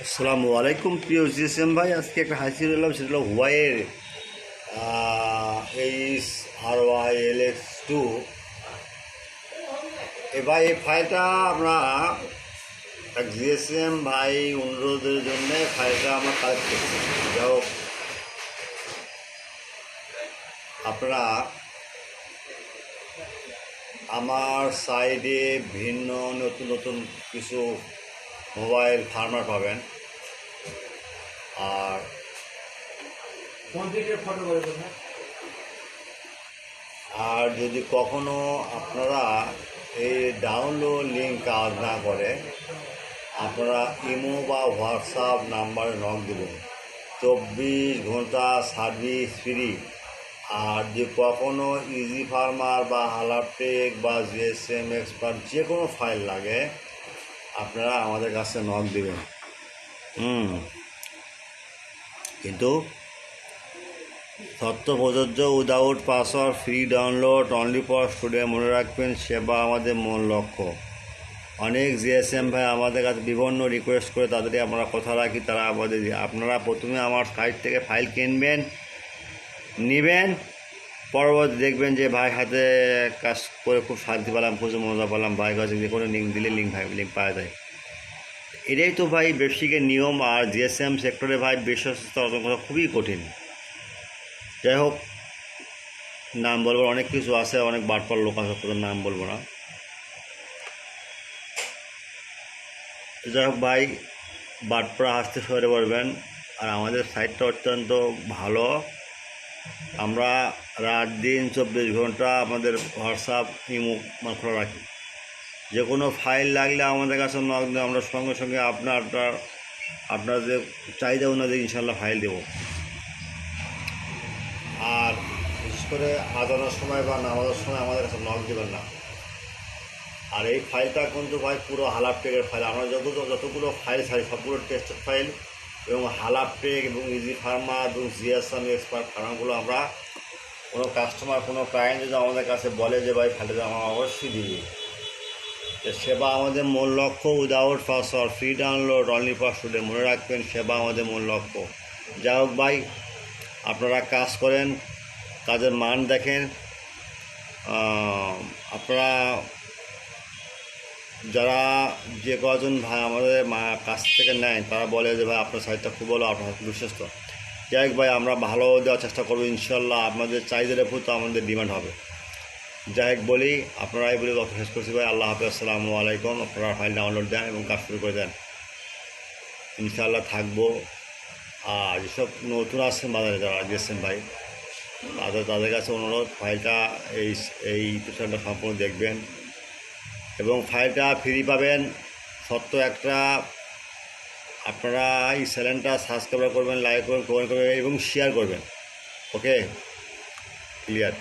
আসসালামু আলাইকুম প্রিয় জিএসএম ভাই, আজকে একটা হাসি দিলাম, সেটা হলো হুয়াইয়ের HRY-LX2। ভাই এই ফাইলটা আমরা এক জিএসএম ভাই অনুরোধের জন্য ফাইলটা আমরা কালেক্ট করছি। যাই হোক, আপনারা আমার সাইডে ভিন্ন নতুন নতুন কিছু মোবাইল ফার্মার পাবেন। আর আর যদি কখনো আপনারা এই ডাউনলোড লিঙ্ক কাজ না করে, আপনারা ইমো বা হোয়াটসঅ্যাপ নাম্বারে নক দেবেন। 24 ঘন্টা সার্ভিস ফ্রি। আর যে কখনো ইজি ফার্মার বা হালাপটেক বা জিএসএম এক্সপার্ট যে কোনো ফাইল লাগে, আপনারা আমাদের কাছে নক দেবেন। কিন্তু শর্ত প্রযোজ্য, without password, free download, only for student. মনে রাখবেন, সেবা আমাদের মূল লক্ষ্য। অনেক জিএসএম ভাই আমাদের কাছে বিভিন্ন রিকোয়েস্ট করে, তাদেরই আমরা কথা রাখি, তারা আমাদের আপনারা প্রথমে আমার সাইট থেকে ফাইল কিনবেন, নেবেন, পরবর্তী দেখবেন যে ভাই হাতে কাজ করে খুব শান্তি পেলাম, প্রচুর মজা পেলাম, ভাই কাছে যে কোনো লিঙ্ক দিলে লিঙ্ক পাওয়া যায়। এটাই তো ভাই ব্যবসায়িকের নিয়ম। আর জিএসএম সেক্টরে ভাই বিশ্বস্ততা অর্জন করা খুবই কঠিন। যাই হোক, নাম বলবো, অনেক কিছু আছে, অনেক বাটপার লোক আছে, তোদের নাম বলবো না। যাই হোক ভাই, বাটপাড়া হাসতে সরে পড়বেন। আর আমাদের সাইটটা অত্যন্ত ভালো। আমরা রাত দিন 24 ঘন্টা আমাদের হোয়াটসঅ্যাপ ইমো খোলা রাখি। যে কোনো ফাইল লাগলে আমাদের কাছে নক দিয়ে আমরা সঙ্গে সঙ্গে আপনাদের চাহিদা অনুযায়ী ইনশাল্লাহ ফাইল দেব। আর বিশেষ করে আজানোর সময় বা নামাজের সময় আমাদের কাছে নক দেবেন না। আর এই ফাইলটা কিন্তু ভাই পুরো হালাপটেকের ফাইল। আমরা যতগুলো ফাইল ছাড়ি সবগুলো টেস্টেড ফাইল, এবং হালাপটেক এবং ইজি ফার্মা এবং জিএসএম এক্সপার্ট ফার্মাগুলো আমরা কোনো কাস্টমার, কোনো ক্লায়েন্ট যদি আমাদের কাছে বলে যে ভাই ফাইলটা আমরা অবশ্যই দিই। সেবা আমাদের মূল লক্ষ্য। Without password, free download, only for student. মনে রাখবেন, সেবা আমাদের মূল লক্ষ্য। যাই হোক ভাই, আপনারা কাজ করেন, কাজের মান দেখেন। আপনারা যারা যে কজন ভাই আমাদের কাছ থেকে নেয়, তারা বলে যে ভাই আপনার সাইটটা খুব ভালো, আপনার বিশ্বস্ত। যাই হোক ভাই, আমরা ভালো দেওয়ার চেষ্টা করবো ইনশাল্লাহ। আপনাদের চাহিদার উপর তো আমাদের ডিমান্ড হবে। যাই হোক বলি, আপনারাই বলে কথা শেষ করছি ভাই। আল্লাহ হাফেজ, আসসালামু আলাইকুম। আপনারা ফাইল ডাউনলোড দেন এবং কাজ শুরু করে দেন, ইনশাল্লাহ থাকবো। আর যেসব নতুন আসছেন বাজারে, যারা জিএসএম ভাই, তাদের কাছে অনুরোধ, ফাইলটা এই চ্যানেলটা সম্পূর্ণ দেখবেন এবং ফাইলটা ফ্রি পাবেন। সত্য একটা, আপনারা এই চ্যানেলটা সাবস্ক্রাইব করবেন, লাইক করবেন, কমেন্ট করবেন এবং শেয়ার করবেন। ওকে, ক্লিয়ার।